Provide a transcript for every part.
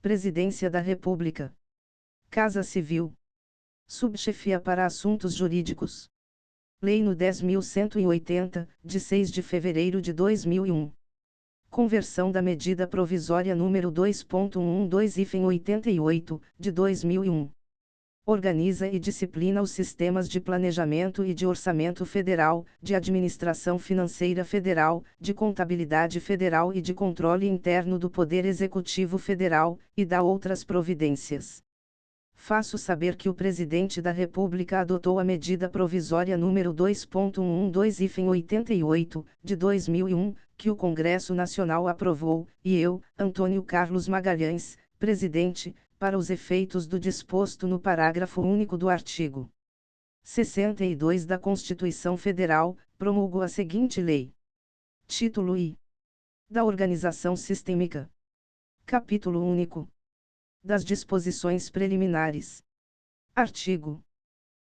Presidência da República. Casa Civil. Subchefia para Assuntos Jurídicos. Lei no 10.180, de 6 de fevereiro de 2001. Conversão da medida provisória número 2.112/88, de 2001. Organiza e disciplina os sistemas de planejamento e de orçamento federal, de administração financeira federal, de contabilidade federal e de controle interno do Poder Executivo Federal, e dá outras providências. Faço saber que o Presidente da República adotou a medida provisória número 2.112/88, de 2001, que o Congresso Nacional aprovou, e eu, Antônio Carlos Magalhães, Presidente, para os efeitos do disposto no parágrafo único do artigo 62 da Constituição Federal, promulgo a seguinte lei. Título I. Da Organização Sistêmica. Capítulo único. Das disposições preliminares. Artigo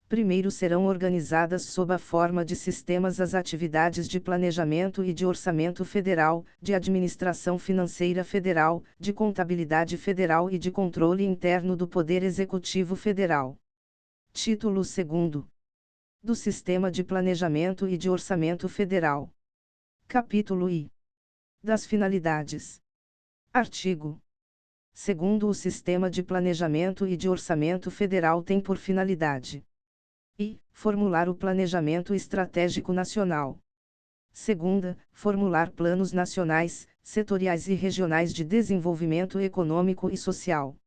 1º serão organizadas sob a forma de sistemas as atividades de planejamento e de orçamento federal, de administração financeira federal, de contabilidade federal e de controle interno do Poder Executivo Federal. Título 2º. Do Sistema de Planejamento e de Orçamento Federal. Capítulo I. Das finalidades. Artigo 2º O Sistema de Planejamento e de Orçamento Federal tem por finalidade: I. Formular o Planejamento Estratégico Nacional. 2ª, formular planos nacionais, setoriais e regionais de desenvolvimento econômico e social.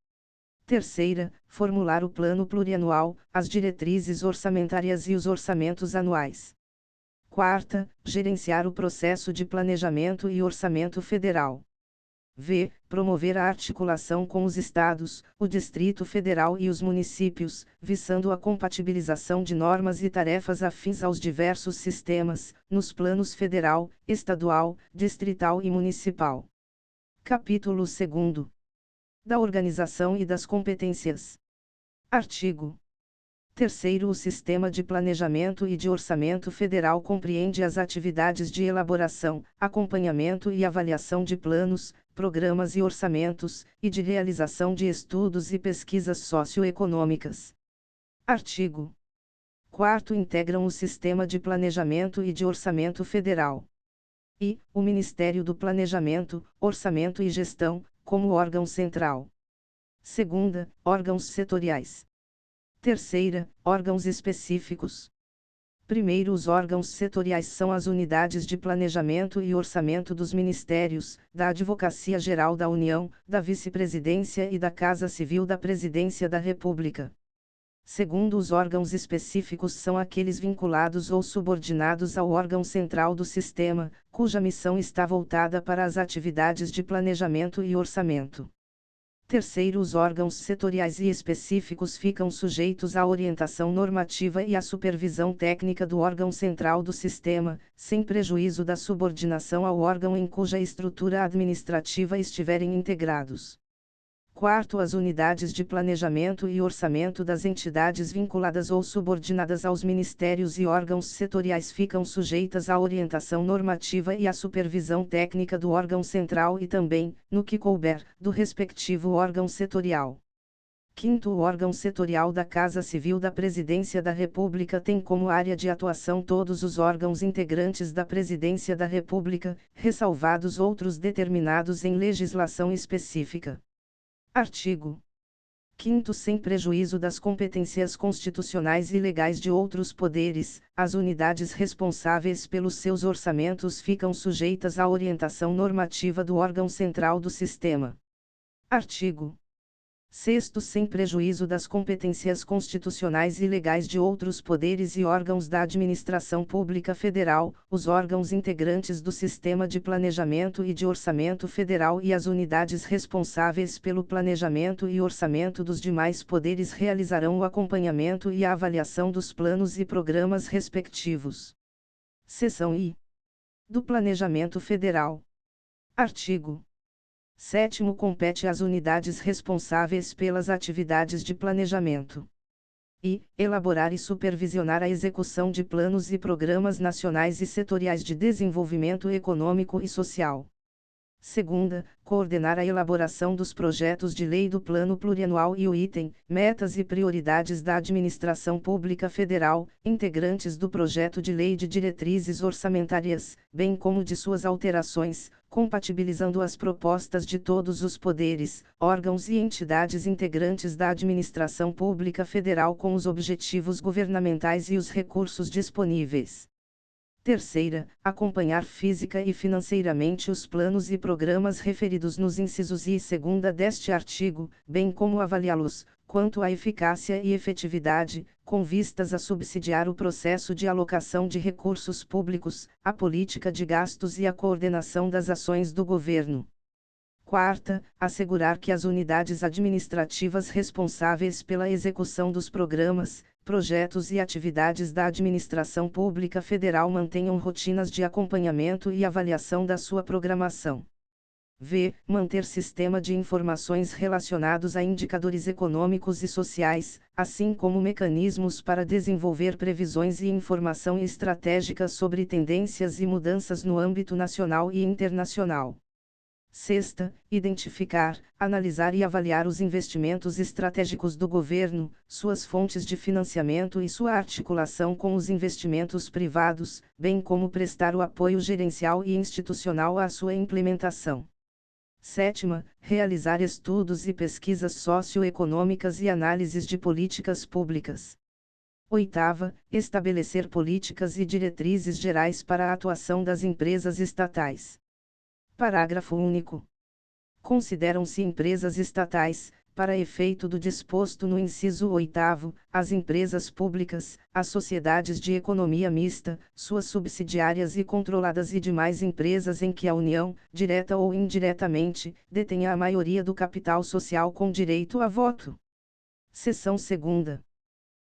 3ª, formular o Plano Plurianual, as diretrizes orçamentárias e os orçamentos anuais. 4ª, gerenciar o processo de planejamento e orçamento federal. V. Promover a articulação com os estados, o Distrito Federal e os municípios, visando a compatibilização de normas e tarefas afins aos diversos sistemas, nos planos federal, estadual, distrital e municipal. Capítulo 2º. Da organização e das competências. Artigo 3º O Sistema de Planejamento e de Orçamento Federal compreende as atividades de elaboração, acompanhamento e avaliação de planos, programas e orçamentos, e de realização de estudos e pesquisas socioeconômicas. Artigo 4º Integram o Sistema de Planejamento e de Orçamento Federal. I. O Ministério do Planejamento, Orçamento e Gestão, como órgão central. 2ª, órgãos setoriais. 3ª, órgãos específicos. Primeiro, os órgãos setoriais são as unidades de planejamento e orçamento dos ministérios, da Advocacia Geral da União, da Vice-Presidência e da Casa Civil da Presidência da República. Segundo, os órgãos específicos são aqueles vinculados ou subordinados ao órgão central do sistema, cuja missão está voltada para as atividades de planejamento e orçamento. Terceiro, os órgãos setoriais e específicos ficam sujeitos à orientação normativa e à supervisão técnica do órgão central do sistema, sem prejuízo da subordinação ao órgão em cuja estrutura administrativa estiverem integrados. Quarto, as unidades de planejamento e orçamento das entidades vinculadas ou subordinadas aos ministérios e órgãos setoriais ficam sujeitas à orientação normativa e à supervisão técnica do órgão central e também, no que couber, do respectivo órgão setorial. Quinto, o órgão setorial da Casa Civil da Presidência da República tem como área de atuação todos os órgãos integrantes da Presidência da República, ressalvados outros determinados em legislação específica. Artigo 5º Sem prejuízo das competências constitucionais e legais de outros poderes, as unidades responsáveis pelos seus orçamentos ficam sujeitas à orientação normativa do órgão central do sistema. Artigo 6º Sem prejuízo das competências constitucionais e legais de outros poderes e órgãos da administração pública federal, os órgãos integrantes do Sistema de Planejamento e de Orçamento Federal e as unidades responsáveis pelo planejamento e orçamento dos demais poderes realizarão o acompanhamento e a avaliação dos planos e programas respectivos. Seção I. Do Planejamento Federal. Artigo 7º Compete às unidades responsáveis pelas atividades de planejamento e elaborar e supervisionar a execução de planos e programas nacionais e setoriais de desenvolvimento econômico e social. Segunda, coordenar a elaboração dos projetos de lei do Plano Plurianual e o item, metas e prioridades da Administração Pública Federal, integrantes do projeto de lei de diretrizes orçamentárias, bem como de suas alterações, compatibilizando as propostas de todos os poderes, órgãos e entidades integrantes da Administração Pública Federal com os objetivos governamentais e os recursos disponíveis. Terceira, acompanhar física e financeiramente os planos e programas referidos nos incisos I e segunda deste artigo, bem como avaliá-los, quanto à eficácia e efetividade, com vistas a subsidiar o processo de alocação de recursos públicos, a política de gastos e a coordenação das ações do governo. Quarta, assegurar que as unidades administrativas responsáveis pela execução dos programas, projetos e atividades da Administração Pública Federal mantenham rotinas de acompanhamento e avaliação da sua programação. V. Manter sistema de informações relacionados a indicadores econômicos e sociais, assim como mecanismos para desenvolver previsões e informação estratégica sobre tendências e mudanças no âmbito nacional e internacional. Sexta, identificar, analisar e avaliar os investimentos estratégicos do governo, suas fontes de financiamento e sua articulação com os investimentos privados, bem como prestar o apoio gerencial e institucional à sua implementação. Sétima, realizar estudos e pesquisas socioeconômicas e análises de políticas públicas. Oitava, estabelecer políticas e diretrizes gerais para a atuação das empresas estatais. Parágrafo único. Consideram-se empresas estatais, para efeito do disposto no inciso 8º, as empresas públicas, as sociedades de economia mista, suas subsidiárias e controladas e demais empresas em que a União, direta ou indiretamente, detenha a maioria do capital social com direito a voto. Seção 2ª.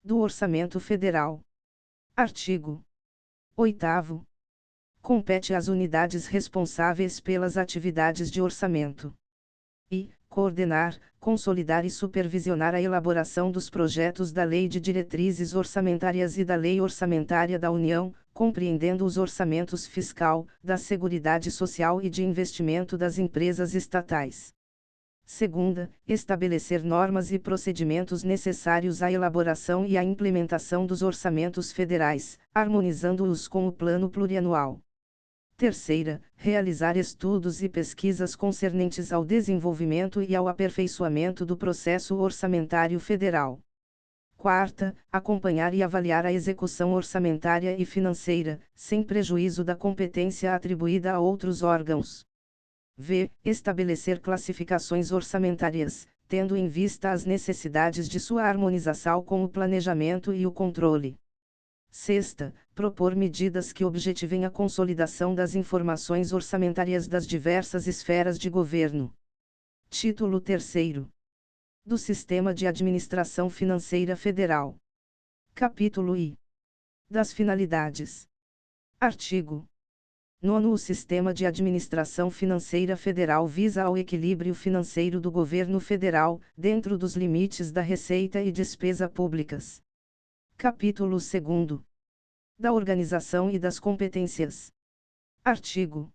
Do Orçamento Federal. Artigo 8º. Compete às unidades responsáveis pelas atividades de orçamento e coordenar, consolidar e supervisionar a elaboração dos projetos da Lei de Diretrizes Orçamentárias e da Lei Orçamentária da União, compreendendo os orçamentos fiscal, da Seguridade Social e de investimento das empresas estatais. Segunda, estabelecer normas e procedimentos necessários à elaboração e à implementação dos orçamentos federais, harmonizando-os com o Plano Plurianual. Terceira, realizar estudos e pesquisas concernentes ao desenvolvimento e ao aperfeiçoamento do processo orçamentário federal. Quarta, acompanhar e avaliar a execução orçamentária e financeira, sem prejuízo da competência atribuída a outros órgãos. V. Estabelecer classificações orçamentárias, tendo em vista as necessidades de sua harmonização com o planejamento e o controle. Sexta, propor medidas que objetivem a consolidação das informações orçamentárias das diversas esferas de governo. Título 3º. Do Sistema de Administração Financeira Federal. Capítulo I. Das finalidades. Artigo 9º. O Sistema de Administração Financeira Federal visa ao equilíbrio financeiro do governo federal, dentro dos limites da receita e despesa públicas. Capítulo 2º. Da Organização e das Competências. Artigo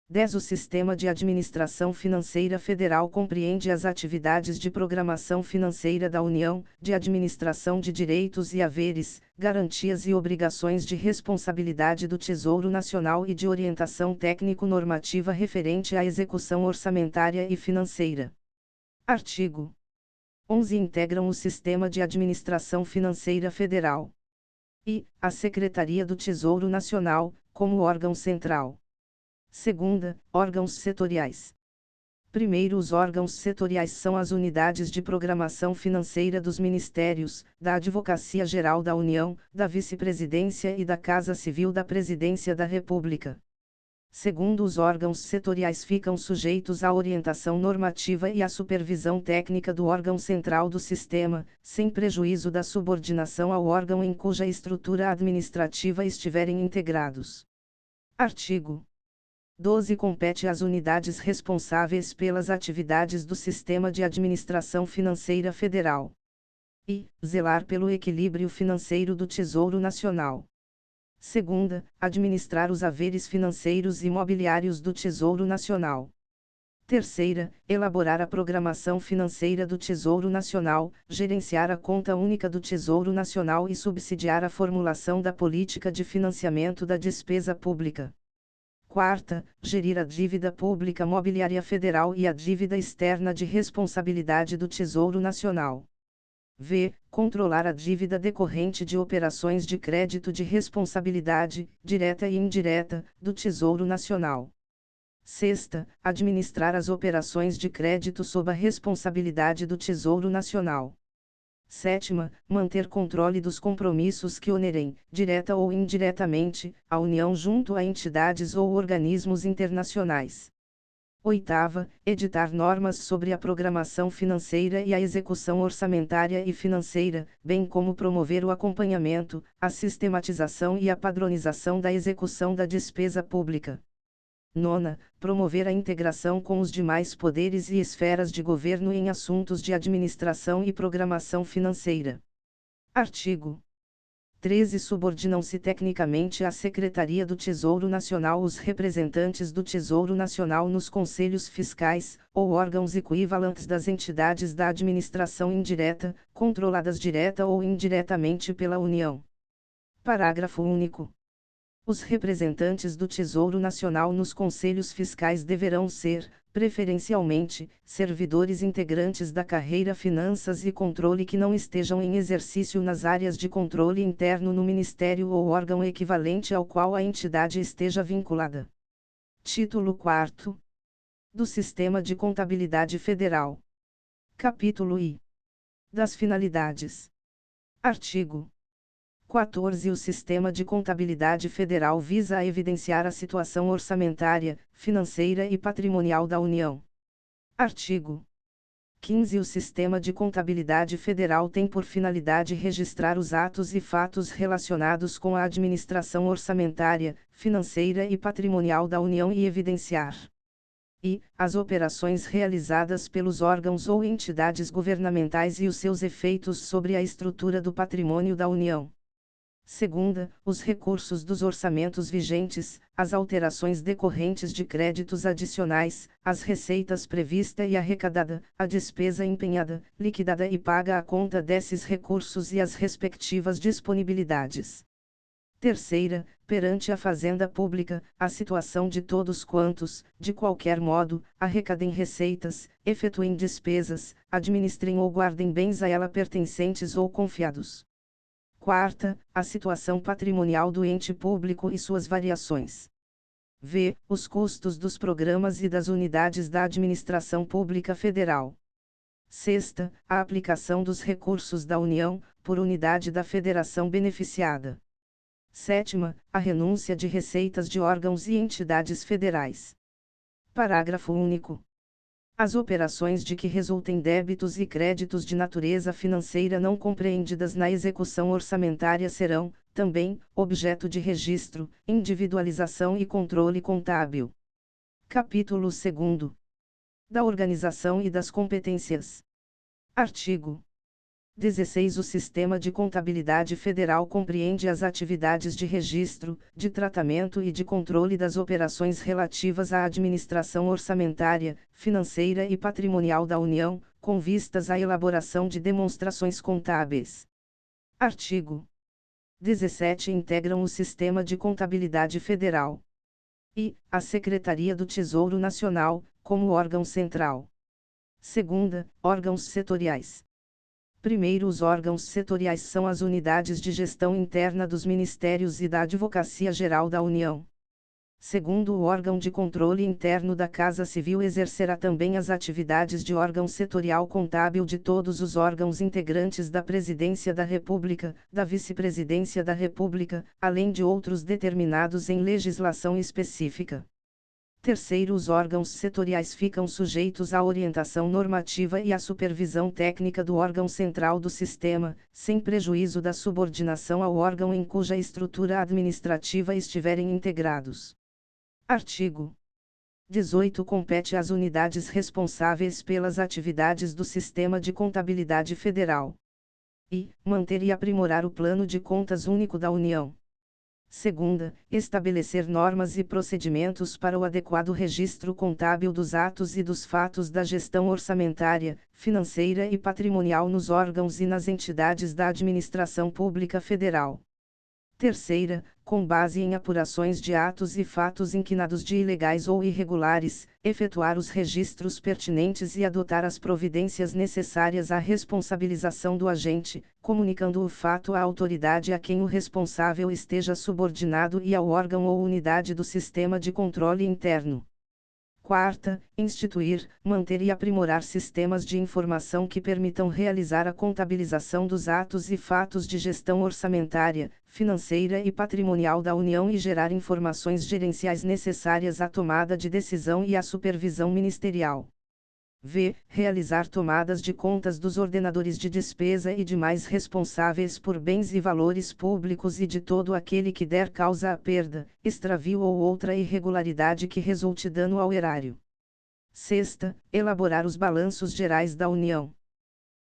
10. O Sistema de Administração Financeira Federal compreende as atividades de programação financeira da União, de administração de direitos e haveres, garantias e obrigações de responsabilidade do Tesouro Nacional e de orientação técnico-normativa referente à execução orçamentária e financeira. Artigo 11. Integram o Sistema de Administração Financeira Federal e a Secretaria do Tesouro Nacional, como órgão central. Segunda, órgãos setoriais. Primeiro, os órgãos setoriais são as unidades de programação financeira dos Ministérios, da Advocacia Geral da União, da Vice-Presidência e da Casa Civil da Presidência da República. Segundo, os órgãos setoriais ficam sujeitos à orientação normativa e à supervisão técnica do órgão central do sistema, sem prejuízo da subordinação ao órgão em cuja estrutura administrativa estiverem integrados. Artigo 12. Compete às unidades responsáveis pelas atividades do Sistema de Administração Financeira Federal e zelar pelo equilíbrio financeiro do Tesouro Nacional. Segunda, administrar os haveres financeiros e mobiliários do Tesouro Nacional. Terceira, elaborar a programação financeira do Tesouro Nacional, gerenciar a conta única do Tesouro Nacional e subsidiar a formulação da política de financiamento da despesa pública. Quarta, gerir a dívida pública mobiliária federal e a dívida externa de responsabilidade do Tesouro Nacional. V. Controlar a dívida decorrente de operações de crédito de responsabilidade, direta e indireta, do Tesouro Nacional. Sexta, administrar as operações de crédito sob a responsabilidade do Tesouro Nacional. Sétima, manter controle dos compromissos que onerem, direta ou indiretamente, a União junto a entidades ou organismos internacionais. Oitava, editar normas sobre a programação financeira e a execução orçamentária e financeira, bem como promover o acompanhamento, a sistematização e a padronização da execução da despesa pública. Nona, promover a integração com os demais poderes e esferas de governo em assuntos de administração e programação financeira. Artigo 13. Subordinam-se tecnicamente à Secretaria do Tesouro Nacional os representantes do Tesouro Nacional nos conselhos fiscais, ou órgãos equivalentes das entidades da administração indireta, controladas direta ou indiretamente pela União. Parágrafo único. Os representantes do Tesouro Nacional nos conselhos fiscais deverão ser, preferencialmente, servidores integrantes da carreira Finanças e Controle que não estejam em exercício nas áreas de controle interno no Ministério ou órgão equivalente ao qual a entidade esteja vinculada. Título 4. Do Sistema de Contabilidade Federal. Capítulo I. Das finalidades. Artigo 14. O Sistema de Contabilidade Federal visa a evidenciar a situação orçamentária, financeira e patrimonial da União. Artigo 15. O Sistema de Contabilidade Federal tem por finalidade registrar os atos e fatos relacionados com a administração orçamentária, financeira e patrimonial da União e evidenciar as operações realizadas pelos órgãos ou entidades governamentais e os seus efeitos sobre a estrutura do patrimônio da União. Segunda, os recursos dos orçamentos vigentes, as alterações decorrentes de créditos adicionais, as receitas prevista e arrecadada, a despesa empenhada, liquidada e paga à conta desses recursos e as respectivas disponibilidades. Terceira, perante a Fazenda Pública, a situação de todos quantos, de qualquer modo, arrecadem receitas, efetuem despesas, administrem ou guardem bens a ela pertencentes ou confiados. Quarta, a situação patrimonial do ente público e suas variações. V. Os custos dos programas e das unidades da administração pública federal. Sexta, a aplicação dos recursos da União, por unidade da federação beneficiada. Sétima, a renúncia de receitas de órgãos e entidades federais. Parágrafo único. As operações de que resultem débitos e créditos de natureza financeira não compreendidas na execução orçamentária serão, também, objeto de registro, individualização e controle contábil. Capítulo 2. Da organização e das competências. Artigo 16. O Sistema de Contabilidade Federal compreende as atividades de registro, de tratamento e de controle das operações relativas à administração orçamentária, financeira e patrimonial da União, com vistas à elaboração de demonstrações contábeis. Artigo 17. Integram o Sistema de Contabilidade Federal a Secretaria do Tesouro Nacional, como órgão central. Segunda, órgãos setoriais. Primeiro, os órgãos setoriais são as unidades de gestão interna dos Ministérios e da Advocacia Geral da União. Segundo, o órgão de controle interno da Casa Civil exercerá também as atividades de órgão setorial contábil de todos os órgãos integrantes da Presidência da República, da Vice-Presidência da República, além de outros determinados em legislação específica. Terceiro, os órgãos setoriais ficam sujeitos à orientação normativa e à supervisão técnica do órgão central do sistema, sem prejuízo da subordinação ao órgão em cuja estrutura administrativa estiverem integrados. Artigo 18. Compete às unidades responsáveis pelas atividades do Sistema de Contabilidade Federal manter e aprimorar o Plano de Contas Único da União. Segunda, estabelecer normas e procedimentos para o adequado registro contábil dos atos e dos fatos da gestão orçamentária, financeira e patrimonial nos órgãos e nas entidades da administração pública federal. Terceira, com base em apurações de atos e fatos inquinados de ilegais ou irregulares, efetuar os registros pertinentes e adotar as providências necessárias à responsabilização do agente, comunicando o fato à autoridade a quem o responsável esteja subordinado e ao órgão ou unidade do sistema de controle interno. Quarta, instituir, manter e aprimorar sistemas de informação que permitam realizar a contabilização dos atos e fatos de gestão orçamentária, financeira e patrimonial da União e gerar informações gerenciais necessárias à tomada de decisão e à supervisão ministerial. V. Realizar tomadas de contas dos ordenadores de despesa e demais responsáveis por bens e valores públicos e de todo aquele que der causa à perda, extravio ou outra irregularidade que resulte dano ao erário. Sexta, elaborar os balanços gerais da União.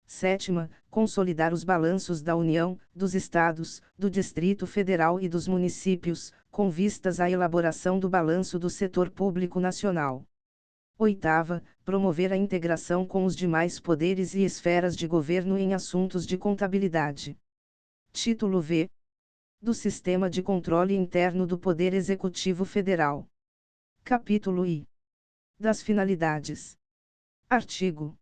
Sétima, consolidar os balanços da União, dos Estados, do Distrito Federal e dos municípios, com vistas à elaboração do balanço do setor público nacional. Oitava, promover a integração com os demais poderes e esferas de governo em assuntos de contabilidade. Título V. Do Sistema de Controle Interno do Poder Executivo Federal. Capítulo I. Das finalidades. Artigo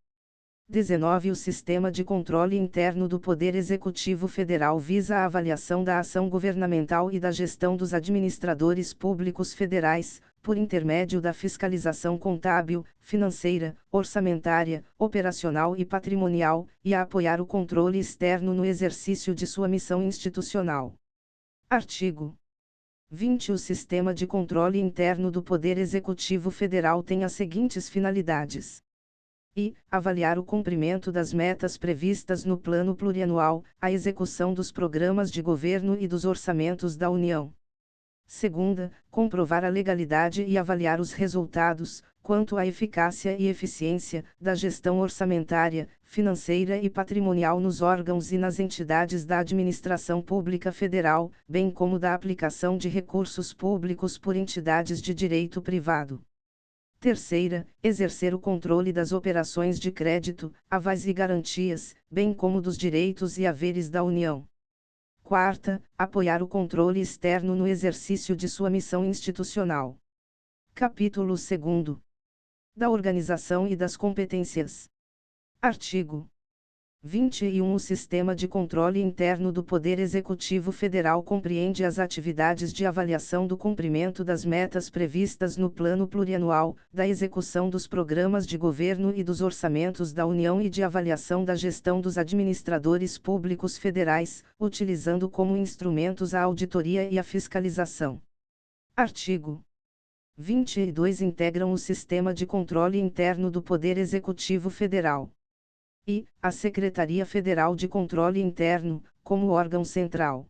19. O Sistema de Controle Interno do Poder Executivo Federal visa a avaliação da ação governamental e da gestão dos administradores públicos federais, por intermédio da fiscalização contábil, financeira, orçamentária, operacional e patrimonial, e a apoiar o controle externo no exercício de sua missão institucional. Artigo 20. O Sistema de Controle Interno do Poder Executivo Federal tem as seguintes finalidades: e avaliar o cumprimento das metas previstas no Plano Plurianual, a execução dos programas de governo e dos orçamentos da União. Segunda, comprovar a legalidade e avaliar os resultados, quanto à eficácia e eficiência, da gestão orçamentária, financeira e patrimonial nos órgãos e nas entidades da administração pública federal, bem como da aplicação de recursos públicos por entidades de direito privado. Terceira, exercer o controle das operações de crédito, avais e garantias, bem como dos direitos e haveres da União. Quarta, apoiar o controle externo no exercício de sua missão institucional. Capítulo 2. Da organização e das competências. Artigo 21. O Sistema de Controle Interno do Poder Executivo Federal compreende as atividades de avaliação do cumprimento das metas previstas no Plano Plurianual, da execução dos programas de governo e dos orçamentos da União e de avaliação da gestão dos administradores públicos federais, utilizando como instrumentos a auditoria e a fiscalização. Artigo 22. Integram o Sistema de Controle Interno do Poder Executivo Federal e a Secretaria Federal de Controle Interno, como órgão central.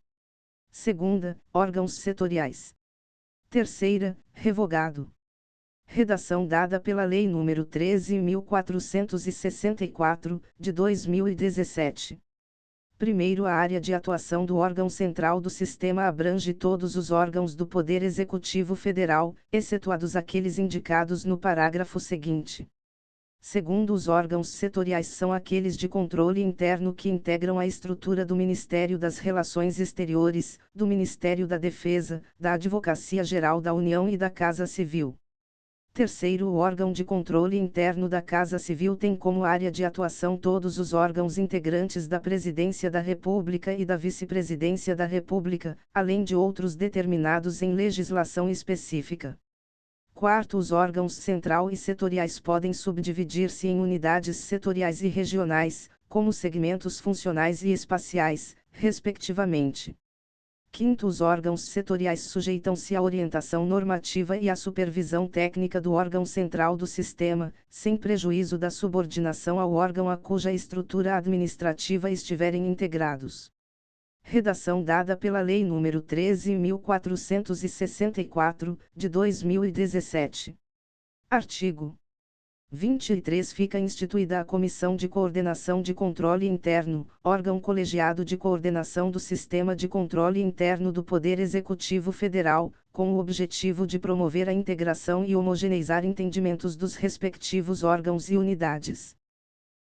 Segunda, órgãos setoriais. Terceira, revogado. Redação dada pela Lei nº 13.464, de 2017. Primeiro, a área de atuação do órgão central do sistema abrange todos os órgãos do Poder Executivo Federal, excetuados aqueles indicados no parágrafo seguinte. Segundo, os órgãos setoriais são aqueles de controle interno que integram a estrutura do Ministério das Relações Exteriores, do Ministério da Defesa, da Advocacia Geral da União e da Casa Civil. Terceiro, o órgão de controle interno da Casa Civil tem como área de atuação todos os órgãos integrantes da Presidência da República e da Vice-Presidência da República, além de outros determinados em legislação específica. Quarto, os órgãos central e setoriais podem subdividir-se em unidades setoriais e regionais, como segmentos funcionais e espaciais, respectivamente. Quinto, os órgãos setoriais sujeitam-se à orientação normativa e à supervisão técnica do órgão central do sistema, sem prejuízo da subordinação ao órgão a cuja estrutura administrativa estiverem integrados. Redação dada pela Lei nº 13.464, de 2017. Artigo 23 Fica instituída a Comissão de Coordenação de Controle Interno, órgão colegiado de coordenação do Sistema de Controle Interno do Poder Executivo Federal, com o objetivo de promover a integração e homogeneizar entendimentos dos respectivos órgãos e unidades.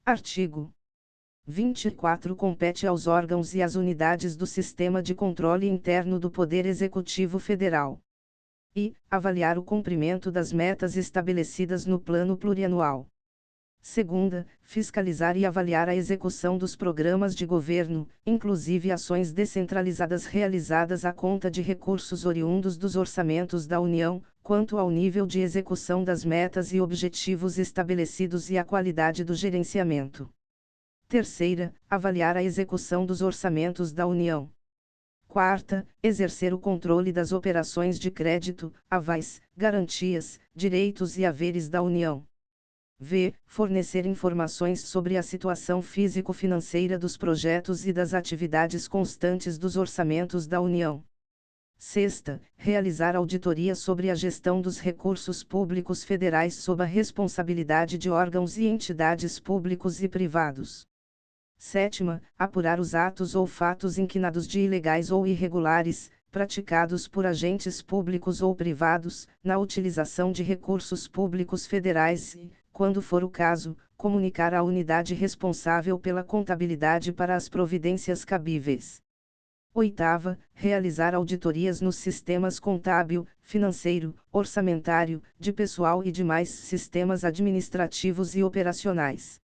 Artigo 24 Compete aos órgãos e às unidades do Sistema de Controle Interno do Poder Executivo Federal e avaliar o cumprimento das metas estabelecidas no Plano Plurianual. Segunda, fiscalizar e avaliar a execução dos programas de governo, inclusive ações descentralizadas realizadas à conta de recursos oriundos dos orçamentos da União, quanto ao nível de execução das metas e objetivos estabelecidos e a qualidade do gerenciamento. Terceira, avaliar a execução dos orçamentos da União. Quarta, exercer o controle das operações de crédito, avais, garantias, direitos e haveres da União. V. Fornecer informações sobre a situação físico-financeira dos projetos e das atividades constantes dos orçamentos da União. Sexta, realizar auditoria sobre a gestão dos recursos públicos federais sob a responsabilidade de órgãos e entidades públicos e privados. Sétima, apurar os atos ou fatos inquinados de ilegais ou irregulares, praticados por agentes públicos ou privados, na utilização de recursos públicos federais e, quando for o caso, comunicar à unidade responsável pela contabilidade para as providências cabíveis. Oitava, realizar auditorias nos sistemas contábil, financeiro, orçamentário, de pessoal e demais sistemas administrativos e operacionais.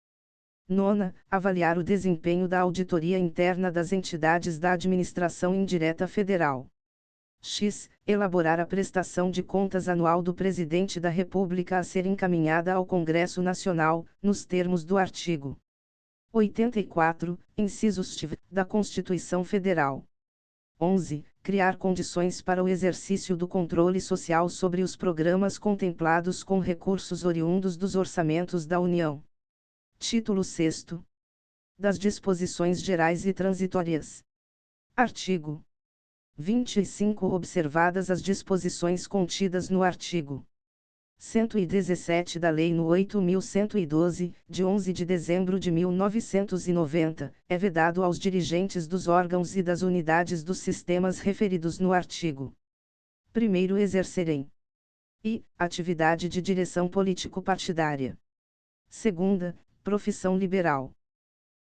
Nona, avaliar o desempenho da auditoria interna das entidades da administração indireta federal. X. Elaborar a prestação de contas anual do Presidente da República a ser encaminhada ao Congresso Nacional, nos termos do artigo 84, incisos TIV, da Constituição Federal. 11. Criar condições para o exercício do controle social sobre os programas contemplados com recursos oriundos dos orçamentos da União. Título 6º. Das disposições gerais e transitórias. Artigo 25. Observadas as disposições contidas no artigo 117 da Lei nº 8.112, de 11 de dezembro de 1990, é vedado aos dirigentes dos órgãos e das unidades dos sistemas referidos no artigo 1º exercerem e atividade de direção político-partidária. Segunda, profissão liberal.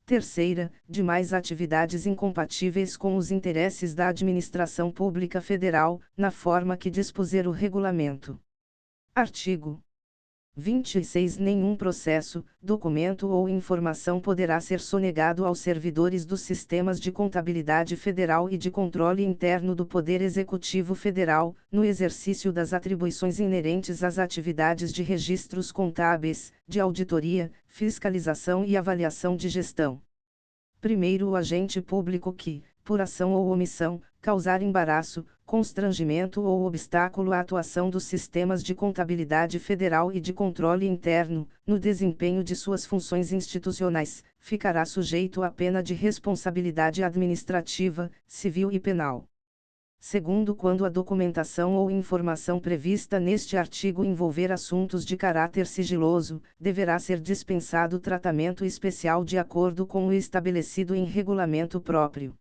Terceira, demais atividades incompatíveis com os interesses da administração pública federal, na forma que dispuser o regulamento. Artigo 26. Nenhum processo, documento ou informação poderá ser sonegado aos servidores dos sistemas de contabilidade federal e de controle interno do Poder Executivo Federal, no exercício das atribuições inerentes às atividades de registros contábeis, de auditoria, fiscalização e avaliação de gestão. Primeiro, o agente público que, por ação ou omissão, causar embaraço, constrangimento ou obstáculo à atuação dos sistemas de contabilidade federal e de controle interno, no desempenho de suas funções institucionais, ficará sujeito à pena de responsabilidade administrativa, civil e penal. Segundo, quando a documentação ou informação prevista neste artigo envolver assuntos de caráter sigiloso, deverá ser dispensado tratamento especial de acordo com o estabelecido em regulamento próprio.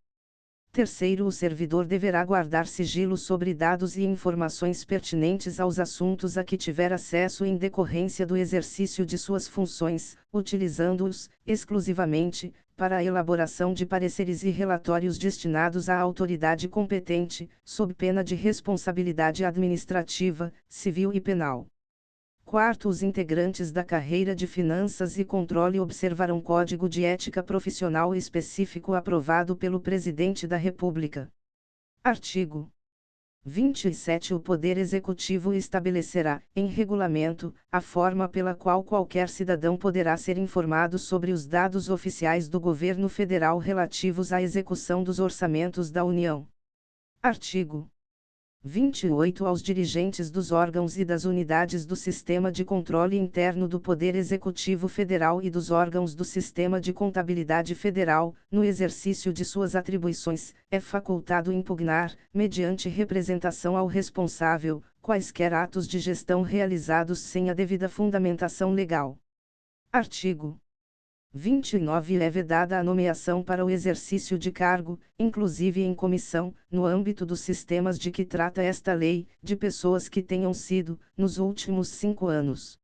Terceiro, o servidor deverá guardar sigilo sobre dados e informações pertinentes aos assuntos a que tiver acesso em decorrência do exercício de suas funções, utilizando-os, exclusivamente, para a elaboração de pareceres e relatórios destinados à autoridade competente, sob pena de responsabilidade administrativa, civil e penal. Quarto, os integrantes da carreira de Finanças e Controle observarão código de ética profissional específico aprovado pelo Presidente da República. Artigo 27. O Poder Executivo estabelecerá, em regulamento, a forma pela qual qualquer cidadão poderá ser informado sobre os dados oficiais do Governo Federal relativos à execução dos orçamentos da União. Artigo 28. Aos dirigentes dos órgãos e das unidades do Sistema de Controle Interno do Poder Executivo Federal e dos órgãos do Sistema de Contabilidade Federal, no exercício de suas atribuições, é facultado impugnar, mediante representação ao responsável, quaisquer atos de gestão realizados sem a devida fundamentação legal. Artigo 29. É vedada a nomeação para o exercício de cargo, inclusive em comissão, no âmbito dos sistemas de que trata esta lei, de pessoas que tenham sido, nos últimos 5 anos,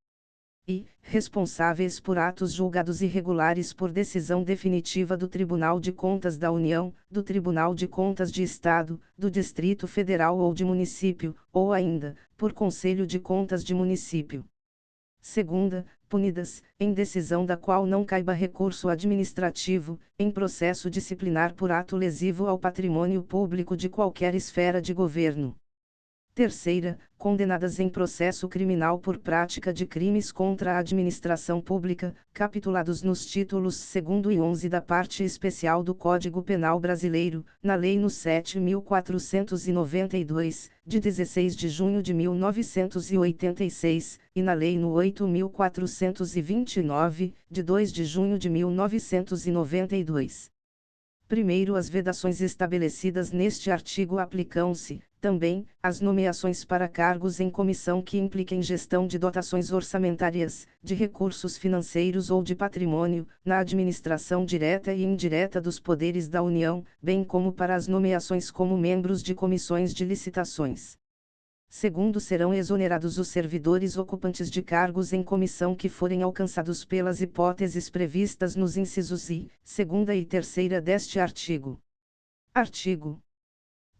responsáveis por atos julgados irregulares por decisão definitiva do Tribunal de Contas da União, do Tribunal de Contas de Estado, do Distrito Federal ou de município, ou ainda, por Conselho de Contas de município. Segunda, punidas, em decisão da qual não caiba recurso administrativo, em processo disciplinar por ato lesivo ao patrimônio público de qualquer esfera de governo. Terceira, condenadas em processo criminal por prática de crimes contra a administração pública, capitulados nos títulos 2º e 11 da parte especial do Código Penal Brasileiro, na Lei no 7.492, de 16 de junho de 1986, e na Lei no 8.429, de 2 de junho de 1992. Primeiro, as vedações estabelecidas neste artigo aplicam-se, também, às nomeações para cargos em comissão que impliquem gestão de dotações orçamentárias, de recursos financeiros ou de patrimônio, na administração direta e indireta dos poderes da União, bem como para as nomeações como membros de comissões de licitações. Segundo, serão exonerados os servidores ocupantes de cargos em comissão que forem alcançados pelas hipóteses previstas nos incisos I, 2ª e 3ª deste artigo. Artigo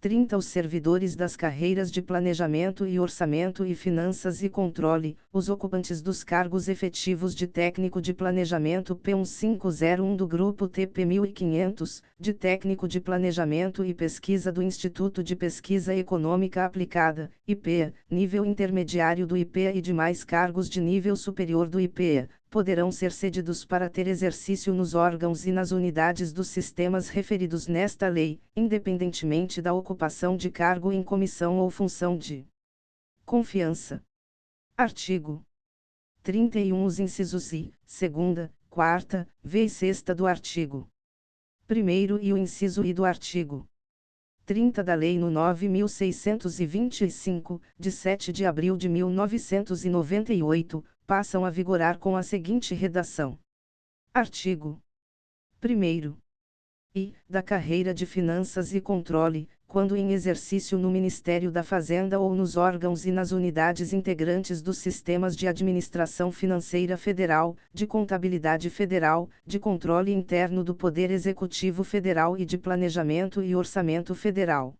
30. Os servidores das carreiras de Planejamento e Orçamento e Finanças e Controle, os ocupantes dos cargos efetivos de Técnico de Planejamento P1501 do Grupo TP 1500, de Técnico de Planejamento e Pesquisa do Instituto de Pesquisa Econômica Aplicada, IPEA, nível intermediário do IPEA e demais cargos de nível superior do IPEA, poderão ser cedidos para ter exercício nos órgãos e nas unidades dos sistemas referidos nesta lei, independentemente da ocupação de cargo em comissão ou função de confiança. Artigo 31. Os incisos I, 2ª, 4ª, v e 6ª do artigo 1º e o inciso I do artigo 30 da Lei no 9.625, de 7 de abril de 1998, passam a vigorar com a seguinte redação. Artigo 1º. Da carreira de Finanças e Controle, quando em exercício no Ministério da Fazenda ou nos órgãos e nas unidades integrantes dos sistemas de administração financeira federal, de contabilidade federal, de controle interno do Poder Executivo Federal e de planejamento e orçamento federal.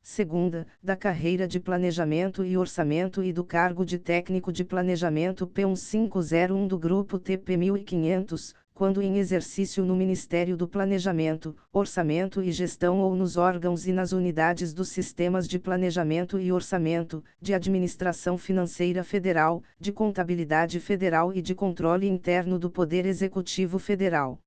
Segunda, da carreira de Planejamento e Orçamento e do cargo de Técnico de Planejamento P1501 do Grupo TP 1500, quando em exercício no Ministério do Planejamento, Orçamento e Gestão ou nos órgãos e nas unidades dos sistemas de planejamento e orçamento, de administração financeira federal, de contabilidade federal e de controle interno do Poder Executivo Federal.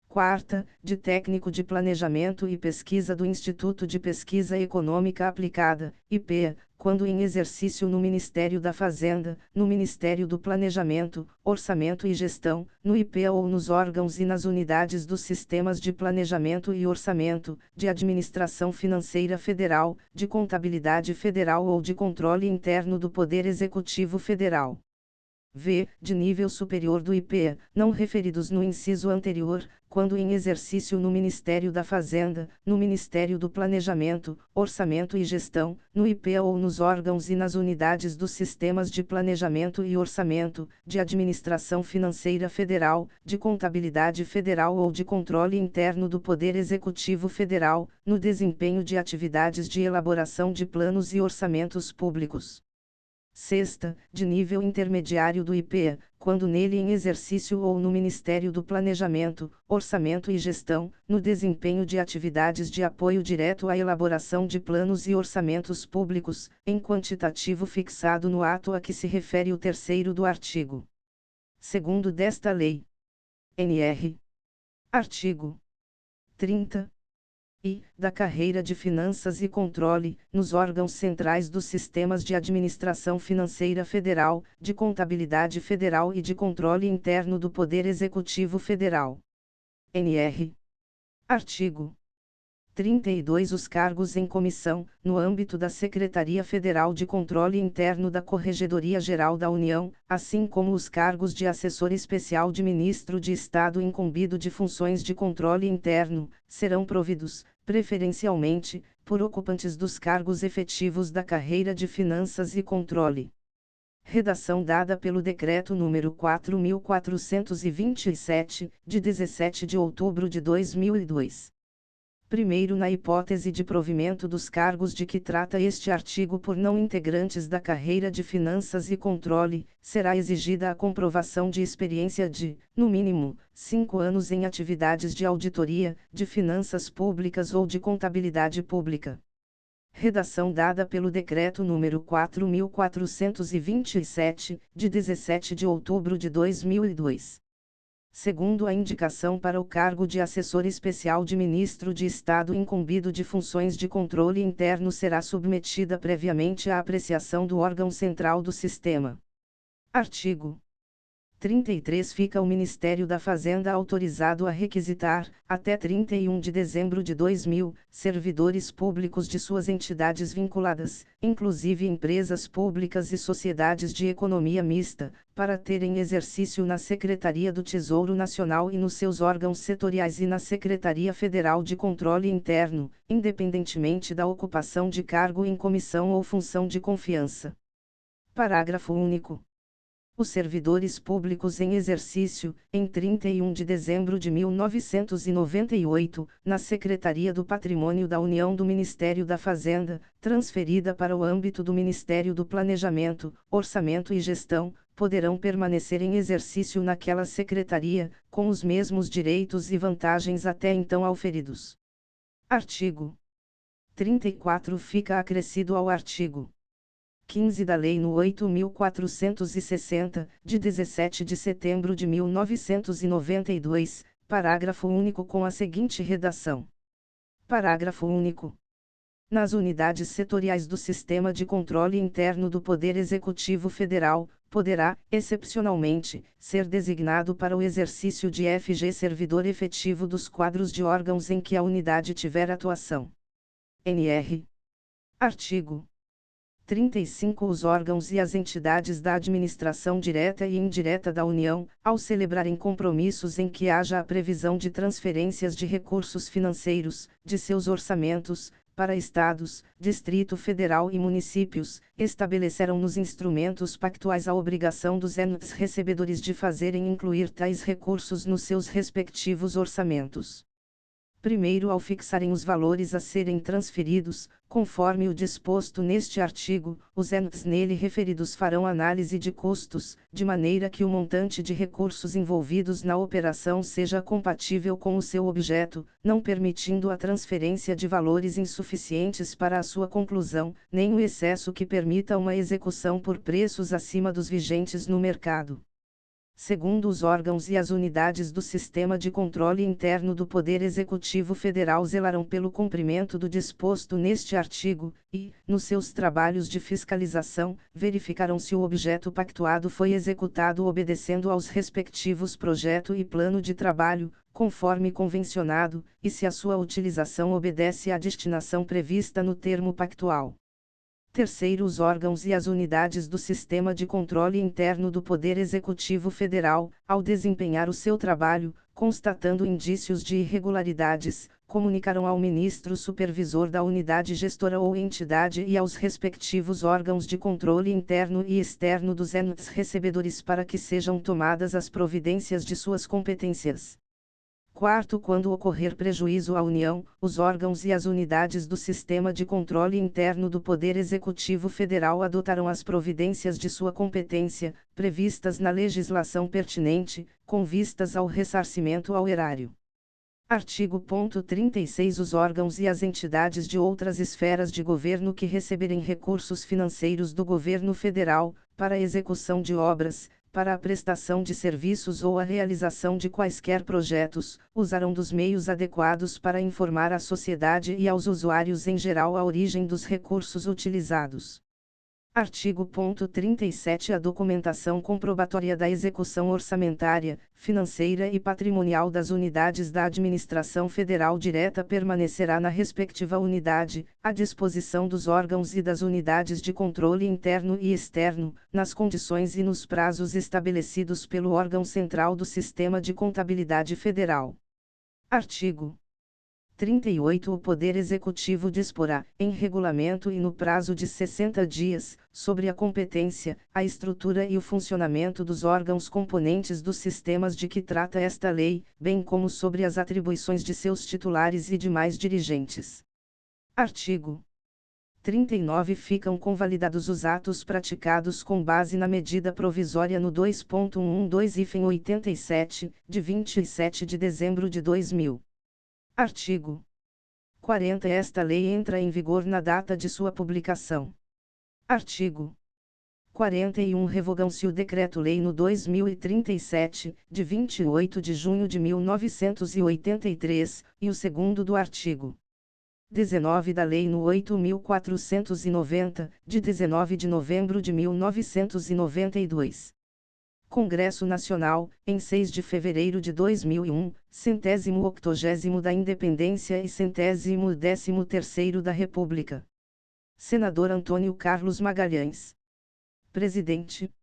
Quarta, de técnico de planejamento e pesquisa do Instituto de Pesquisa Econômica Aplicada, IPEA, quando em exercício no Ministério da Fazenda, no Ministério do Planejamento, Orçamento e Gestão, no IPEA ou nos órgãos e nas unidades dos sistemas de planejamento e orçamento, de administração financeira federal, de contabilidade federal ou de controle interno do Poder Executivo Federal. V, de nível superior do IPEA, não referidos no inciso anterior, quando em exercício no Ministério da Fazenda, no Ministério do Planejamento, Orçamento e Gestão, no IPEA ou nos órgãos e nas unidades dos sistemas de planejamento e orçamento, de administração financeira federal, de contabilidade federal ou de controle interno do Poder Executivo Federal, no desempenho de atividades de elaboração de planos e orçamentos públicos. Sexta, de nível intermediário do IPEA, quando nele em exercício ou no Ministério do Planejamento, Orçamento e Gestão, no desempenho de atividades de apoio direto à elaboração de planos e orçamentos públicos, em quantitativo fixado no ato a que se refere o terceiro do artigo 2º desta lei. NR. Artigo 30. Da carreira de Finanças e Controle, nos órgãos centrais dos sistemas de administração financeira federal, de contabilidade federal e de controle interno do Poder Executivo Federal. NR. Artigo 32 Os cargos em comissão, no âmbito da Secretaria Federal de Controle Interno da Corregedoria Geral da União, assim como os cargos de assessor especial de ministro de Estado incumbido de funções de controle interno, serão providos, preferencialmente, por ocupantes dos cargos efetivos da carreira de Finanças e Controle. Redação dada pelo Decreto nº 4.427, de 17 de outubro de 2002. Primeiro, na hipótese de provimento dos cargos de que trata este artigo por não integrantes da carreira de Finanças e Controle, será exigida a comprovação de experiência de, no mínimo, 5 anos em atividades de auditoria, de finanças públicas ou de contabilidade pública. Redação dada pelo Decreto nº 4.427, de 17 de outubro de 2002. Segundo, a indicação para o cargo de assessor especial de ministro de Estado incumbido de funções de controle interno será submetida previamente à apreciação do órgão central do sistema. Artigo 33. Fica o Ministério da Fazenda autorizado a requisitar, até 31 de dezembro de 2000, servidores públicos de suas entidades vinculadas, inclusive empresas públicas e sociedades de economia mista, para terem exercício na Secretaria do Tesouro Nacional e nos seus órgãos setoriais e na Secretaria Federal de Controle Interno, independentemente da ocupação de cargo em comissão ou função de confiança. Parágrafo único. Os servidores públicos em exercício, em 31 de dezembro de 1998, na Secretaria do Patrimônio da União do Ministério da Fazenda, transferida para o âmbito do Ministério do Planejamento, Orçamento e Gestão, poderão permanecer em exercício naquela secretaria, com os mesmos direitos e vantagens até então auferidos. Artigo 34 fica acrescido ao artigo 15 da Lei nº 8.460, de 17 de setembro de 1992, parágrafo único com a seguinte redação. Parágrafo único. Nas unidades setoriais do Sistema de Controle Interno do Poder Executivo Federal, poderá, excepcionalmente, ser designado para o exercício de FG servidor efetivo dos quadros de órgãos em que a unidade tiver atuação. NR. Artigo 35. Os órgãos e as entidades da administração direta e indireta da União, ao celebrarem compromissos em que haja a previsão de transferências de recursos financeiros, de seus orçamentos, para estados, Distrito Federal e municípios, estabelecerão nos instrumentos pactuais a obrigação dos entes recebedores de fazerem incluir tais recursos nos seus respectivos orçamentos. Primeiro, ao fixarem os valores a serem transferidos, conforme o disposto neste artigo, os entes nele referidos farão análise de custos, de maneira que o montante de recursos envolvidos na operação seja compatível com o seu objeto, não permitindo a transferência de valores insuficientes para a sua conclusão, nem o excesso que permita uma execução por preços acima dos vigentes no mercado. Segundo, os órgãos e as unidades do Sistema de Controle Interno do Poder Executivo Federal zelarão pelo cumprimento do disposto neste artigo, e, nos seus trabalhos de fiscalização, verificarão se o objeto pactuado foi executado obedecendo aos respectivos projeto e plano de trabalho, conforme convencionado, e se a sua utilização obedece à destinação prevista no termo pactual. Terceiro, os órgãos e as unidades do Sistema de Controle Interno do Poder Executivo Federal, ao desempenhar o seu trabalho, constatando indícios de irregularidades, comunicarão ao ministro supervisor da unidade gestora ou entidade e aos respectivos órgãos de controle interno e externo dos entes recebedores para que sejam tomadas as providências de suas competências. Quarto, quando ocorrer prejuízo à União, os órgãos e as unidades do Sistema de Controle Interno do Poder Executivo Federal adotarão as providências de sua competência, previstas na legislação pertinente, com vistas ao ressarcimento ao erário. Artigo 36. Os órgãos e as entidades de outras esferas de governo que receberem recursos financeiros do governo federal, para a execução de obras, para a prestação de serviços ou a realização de quaisquer projetos, usarão dos meios adequados para informar à sociedade e aos usuários em geral a origem dos recursos utilizados. Artigo 37. A documentação comprobatória da execução orçamentária, financeira e patrimonial das unidades da Administração Federal Direta permanecerá na respectiva unidade, à disposição dos órgãos e das unidades de controle interno e externo, nas condições e nos prazos estabelecidos pelo órgão central do Sistema de Contabilidade Federal. Artigo 38. O Poder Executivo disporá, em regulamento e no prazo de 60 dias, sobre a competência, a estrutura e o funcionamento dos órgãos componentes dos sistemas de que trata esta lei, bem como sobre as atribuições de seus titulares e demais dirigentes. Artigo 39. Ficam convalidados os atos praticados com base na medida provisória no 2.112-87, de 27 de dezembro de 2000. Artigo 40. Esta lei entra em vigor na data de sua publicação. Artigo 41. Revogam-se o Decreto-Lei no 2037, de 28 de junho de 1983, e o segundo do artigo 19 da Lei no 8.490, de 19 de novembro de 1992. Congresso Nacional, em 6 de fevereiro de 2001, 180º da Independência e 113º da República. Senador Antônio Carlos Magalhães. Presidente.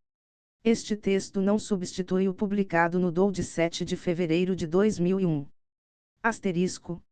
Este texto não substitui o publicado no DOU de 7 de fevereiro de 2001. Asterisco.